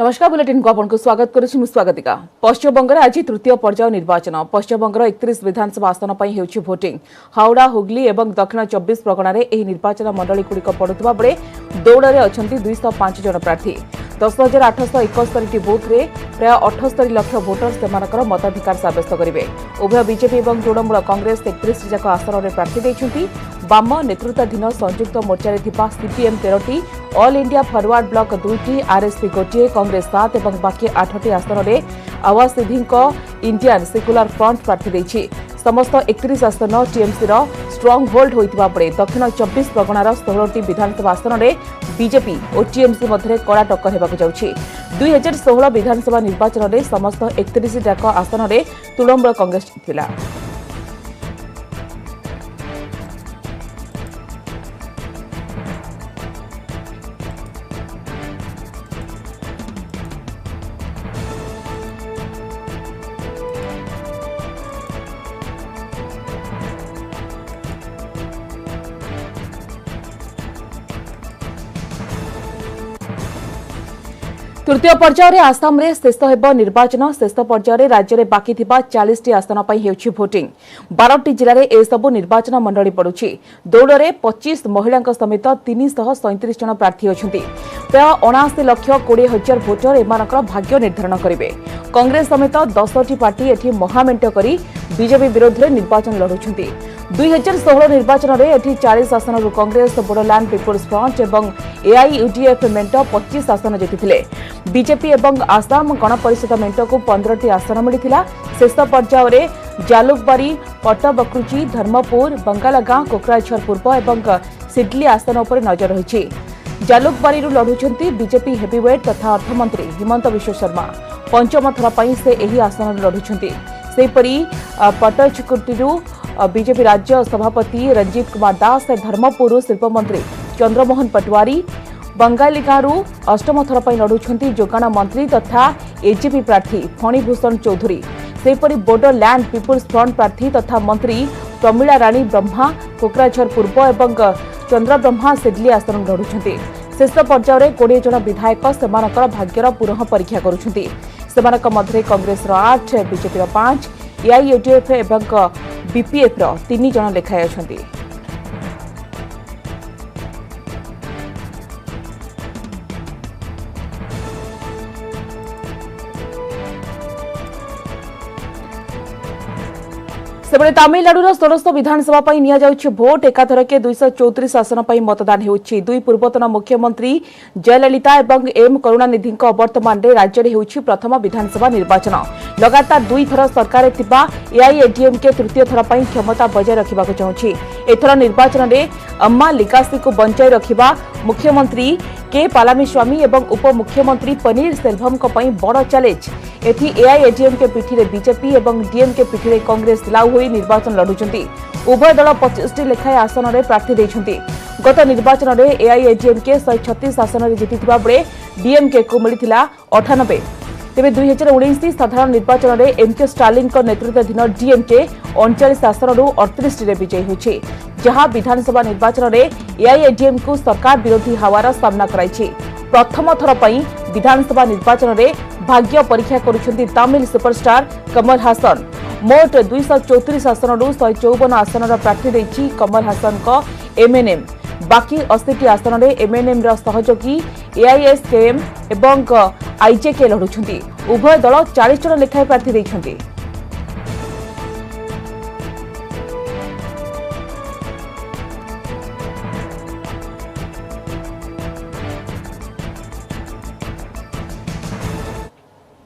नमस्कार बुलेटिन को आपको स्वागत करुछि स्वागतिका। पश्चिमबंग आज तृतीय पर्याय निर्वाचन। पश्चिमबंग 31 विधानसभा आसन पर होउछि भोटिंग। हावड़ा, हुगली और दक्षिण 24 प्रगणा में यह निर्वाचन मंडली गुड़िक पड़ुवा बेले दौड़ में अच्छा 205 जन प्रार्थी। 10,871 बूथ में प्राय 78 लाख भोटर से मताधिकार सब्यस्त करेंगे। उभय बीजेपी और तृणमूल कांग्रेस 31 जाक आसन में प्रार्थी देइछन्ति। वाम नेतृत्वाधीन संयुक्त मोर्चा सीपीएम 13टी, ऑल इंडिया फॉरवर्ड ब्लॉक 2टी, आरएसपी 1 कांग्रेस 7 और बाकी 8टी आसन में आवाज सिद्धि इंडियन सेक्युलर फ्रंट प्रार्थी देछि। समस्त 31 आसन टीएमसी स्ट्रंग होल्ड होइतिबा बेले दक्षिण 24 प्रगणार 16टी विधानसभा आसन में बीजेपी और टीएमसी मध्य कड़ा टक्कर हेबाकु जाउछि। 2016 विधानसभा निर्वाचन में समस्त 31 जाक आसन में तृणमूल कांग्रेस जितिला। तृतीय पर्यायर आसाम में शेष हेब निर्वाचन। शेष पर्यायर राज्य में बाकी 40टी आसन पर होउछि भोटिंग। 12टी जिले में एसबू निर्वाचन मंडली पड़ुछि। दौड़ में 25 महिला समेत 337 जन प्रार्थी अछंती। प्राय 79,20,000 भोटर एमानकर भाग्य निर्धारण करेंगे। कांग्रेस समेत 10टी पार्टी एठी महामेंट करी बीजेपी विरोध में निर्वाचन लड़ुछंती। 2016 निर्वाचन में एठी 40 आसन कांग्रेस, बोडोलैंड पीपुल्स फ्रंट और एआईयूडीएफ मेंट 25 आसन जीतिथिले। बीजेपी और आसाम गण परिषद मेंट को 15टी आसन मिलिथिला। शेष पर्यायर जालुकबारी, पट्टबक्रुची, धर्मपुर, बंगालगां, कोकराझर पूर्व और सिडली आसन पर नजर रही। जालुकबारी लड़ुछंती बीजेपी हेवीवेट तथा अर्थमंत्री हिमंत विश्व शर्मा। पंचम थर पर से यही आसन लड़ुछंती। सेहीपरि पट्टचकुटी बीजेपी राज्य सभापति रंजीत कुमार दास, धर्मपुर शिल्पमंत्री चंद्रमोहन पटवारी, बंगालीगांरू अष्टम थर पर लड़ुछंती जोगाण मंत्री तथा एजेपी प्रार्थी फणीभूषण चौधरी। सेहीपरि बोडोलैंड पीपुल्स फ्रंट प्रार्थी तथा मंत्री प्रमीला राणी ब्रह्मा कोकराझर पूर्व और चंद्रब्रह्मा सिडली आसन लड़ुछंती। शेष पर्यायर 20 जन विधायक सेमानकर भाग्यर पुनः परीक्षा करुछंती। सेमानक मध्य कांग्रेस 8, बीजेपी 5, एआईयूडीएफ और बीपीएफ 3 जन लेखाएं अछंती। सेबले तमिलनाडुर 16 विधानसभा पर निया जाउछि भोट। एकाथर के 234 आसन पर मतदान होउछि। दुई पूर्वतन मुख्यमंत्री जयललिता और एम करुणानिधि वर्तमान राज्य में होउछि प्रथम विधानसभा निर्वाचन। लगातार 2 थर सरकार थिबा एआईएडीएमके तृतीय थर पर क्षमता बजाय रखिबाकु चाहुछि। एथर निर्वाचन में अम्मा लिगासी को बंचाई रखिबा मुख्यमंत्री के पलानीस्वामी और उपमुख्यमंत्री पनीर सेल्वम बड़ चैलेंज। एथि एआईएडीएमके पिठी रे बीजेपी और डीएमके पिठी रे कांग्रेस लाउ होई निर्वाचन लड़ुछंती। उभय दल 25टी लेखाएं आसन में प्रार्थी देइछंती। गत निर्वाचन में एआईएडीएमके 136 आसन में जीतिथिबा बेले डीएमके को मिलिथिला 98। तेबे 2019 साधारण निर्वाचन में एमके स्टालिन नेतृत्वाधीन डीएमके 39 आसन 38 रे विजयी होछि, जहां विधानसभा निर्वाचन में एआईएडीएम को सरकार विरोधी हावार सामना कराइछि। प्रथम थर पर विधानसभा निर्वाचन में भाग्य परीक्षा करुछंती तमिल सुपरस्टार कमल हासन। मोट 234 आसन 154 आसन प्रार्थी देछि कमल हासन को एमएनएम। बाकी 80टी आसन में एमएनएम सहयोगी एआईएसकेएम और आईजेके लड़ुछंती। उभय दल 40 जन लेखाएं प्रार्थी देइछंती।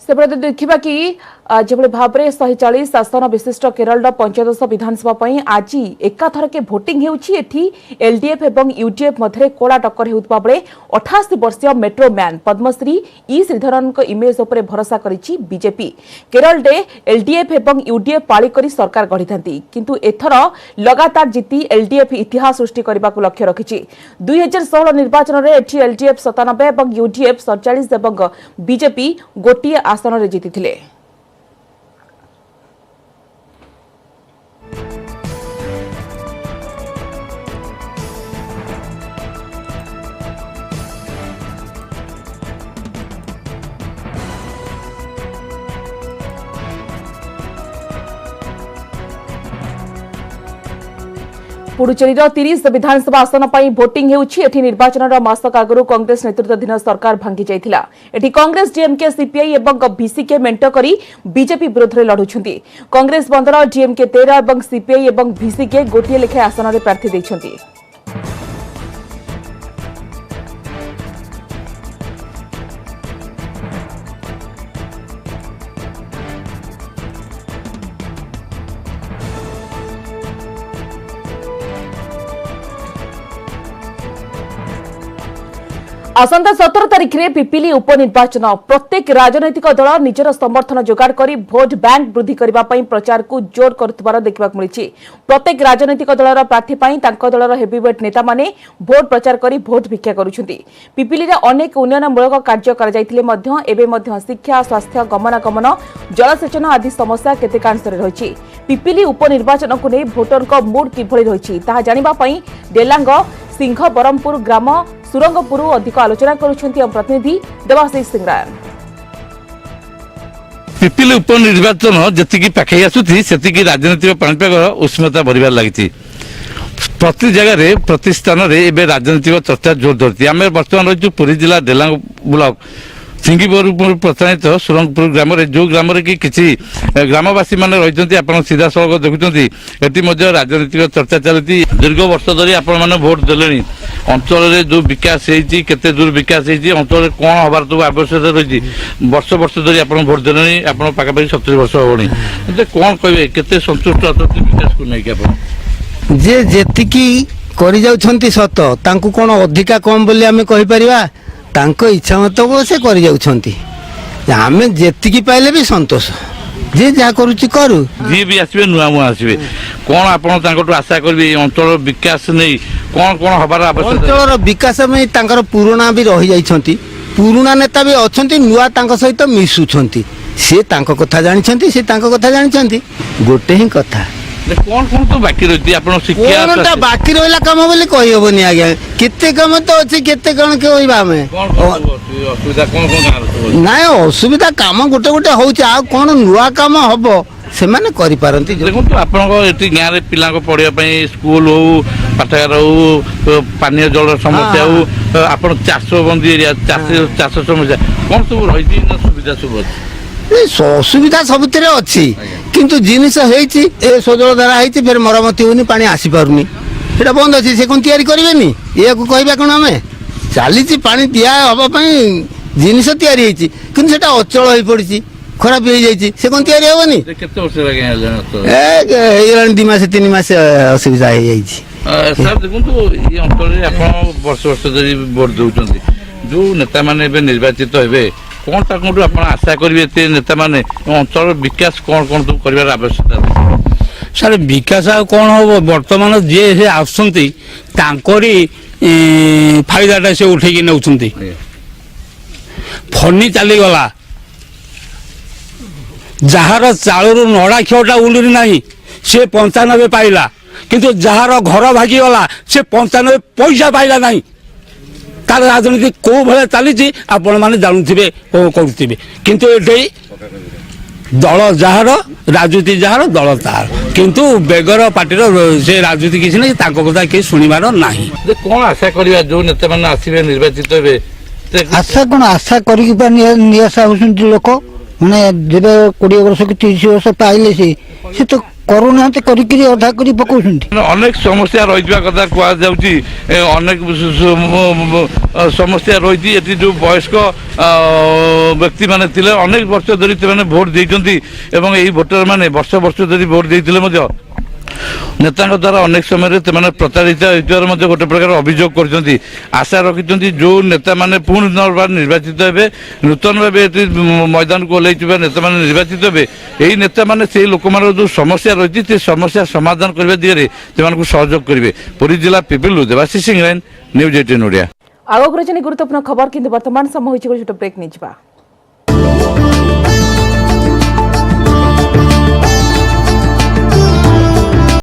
सेपटे देखा कि जो भाव में 140 आसन विशिष्ट केरल पंचदश विधानसभा आज एकाथर के भोटिंग होती। एलडीएफ और यूडीएफ मध्य कड़ा टक्कर होता बेले 88 वर्षीय मेट्रो मैन पद्मश्री ई श्रीधरन इमेज उपर भरोसा करिछि बीजेपी। केरल में एलडीएफ और यूडीएफ पाली करी सरकार गढ़ी किंतु एथर लगातार जीति एलडीएफ इतिहास सृष्टि करने को लक्ष्य रखिछि। 2016 निर्वाचन में एठी एलडीएफ 97 और यूडीएफ 47 और बीजेपी गोटे आसन में जीति। पुडुचेरी 30 विधानसभा आसन पर भोटिंग होउछि। एठी निर्वाचन मासक आगु कांग्रेस नेतृत्वाधीन सरकार भांगी जाइथिला। एठी कांग्रेस डीएमके सीपीआई एवं बीसीके मेंट करी बीजेपी विरोध में लढुछंती। कांग्रेस बंदर डीएमके 13 एवं सीपीआई एवं बीसीके गोटे लेखे आसन में प्रार्थी दैछंती। आसंता 17 तारिख में पिपिली उपनिर्वाचन प्रत्येक राजनैतिक दल निजर समर्थन जोगाड़ कर भोट बैंक वृद्धि करने प्रचार को जोर कर देखा मिली। प्रत्येक राजनैतिक दलर प्रार्थी दलर हेवीवेट नेता माने भोट प्रचार कर भोट भिक्षा करुछंती। पिपिली रे अनेक उन्नयनमूलक कार्य कर शिक्षा स्वास्थ्य गमनागमन जलसेचन आदि समस्या केतेकांश रही। पिपिली उपनिर्वाचन को नहीं भोटर मूड किभली रही जानिबा पई डेलांग सिंह बरमपुर ग्राम सुरंगपुर अधिक आलोचना करुछंती हम प्रतिनिधि देवाशीष सिंहरायन। पिपिली उपनिर्वाचन जी पाखे आसुची से राजनीतिक पाणीपाग उष्णता बढ़िबार लगी। प्रति जगह प्रति स्थान में राजनीतिक चर्चा जोर धरती। आम बर्तमान रही पुरी जिला डेलांग ब्लॉक सिंगीबरपुर प्रसारित सुरंगपुर ग्राम जो ग्राम कि किसी ग्रामवासी मैंने रही आप सीधा सड़क देखुं ये राजनीतिक चर्चा चलती। दीर्घ वर्ष धरी आपण मैंने भोट देले अंचल जो विकास होते दूर विकास अंचल कौन हबार सब आवश्यकता रही वर्ष वर्ष धरी आप भोट देले आप पाखापाखि 70 वर्ष होनी कौन कहे केते संतुष्ट अच्छा विकास को लेकिन जे जेतिकी करि जाउछंती सत तांकु कोन अधिका कम बोली आमे कहि परिबा तांको इच्छा मत से करि जाउछंती आमे जेतिकी पाइले भी संतोष जे जा करूची करू जी भी आसबे नुआ मुआ आसबे कोन आपण तांको आशा करबी अंचल विकास नै कोन कोन हबार आवश्यकता अंचल विकास में तांकर पुराना भी रहि जाइछंती पुराना नेता भी अछंती नुआ तांको सहित मिसुछंती से तांको कथा जानिछंती से तांको कथा जानिछंती गोटे ही कथा कौन कौन तो बाकी रही आप शिक्षा बाकी रहा कम बोली कही हेनी आज्ञा केते कम तो अच्छी केते कौन कहवा ना असुविधा कम गोटे गोटे होची आ कौन नुआ कम हम से करपारती। देखो आप गाँव में पिला पढ़ाई स्कूल हो पाठागार हो पानी जल समस्या हो आप चाष बंदी एरिया चाष समस्या कौन सब रही सुविधा सब असुविधा सबुत अच्छी किंतु जिनिस सजल धारा होती फिर मरमती होनी पानी आसी पारुनी सेटा बंद अच्छी से कौन तैयारी करेनि या कहवा कौन आम चली पानी दिया हाँपाई जिनिस तैयारी किंतु सेटा अचल हो पड़ी खराब हो जाए से कौन तैयारी हेनी 2 मास 3 मास असुविधा हो देखो ये अंचल आप वर्ष वर्ष धरी भोट दौरान जो नेता मैंने निर्वाचित हे कौन ता कौन आप आशा करेंगे नेता मैंने अंचल विकास कौन कौन तो कर आवश्यकता सर विकास कौन हम बर्तमान जी से आसुंती फायदाटा से उठे नौ फनी चलीगला जार चालू नड़ा क्षटा उलुरी ना से 95 पाइला किंतु जार घर भागीगला से 95 पैसा पाइला ना तार राजनीति कौ भाया चली आपण मैंने जानुवे करुवे किंतु ये दल जार राजनीति जार दल तार किंतु बेगर पार्टीर से राजनीति किसी नहीं कथा किसी शुणवार ना कौन आशा करवा जो नेता मैंने आसवे निर्वाचित हे आशा कौन आशा करशा होती लोक मैंने जब 20 वर्ष कि 30 वर्ष पाइले से तो करूना अधा कर पकाउछंती अनेक समस्या रही कथा कहुची अनेक समस्या रही ये जो वयस्क व्यक्ति माने थिले अनेक वर्ष धरी से भोट देइछंती एवं यही भोटर माने वर्ष वर्ष धरी भोट देइथिले नेता द्वारा अनेक समय प्रताड़ित होते गोटे प्रकार अभियोग कर आशा रखी जो नेता मैंने पुनर्बार निर्वाचित हे नूतन भाव मैदान को ओल्लैथिबा नेता मैंने निर्वाचित हे यही नेता मैंने से लोक जो समस्या रही समस्या समाधान करने दिगरे से सहयोग करेंगे। पुरी जिला पिपिलू देवाशीष सिंह, न्यूज 18 ओडिया। आगो गुरुत्वपूर्ण खबर किंतु वर्तमान समय होइछि गोटे ब्रेक नहीं।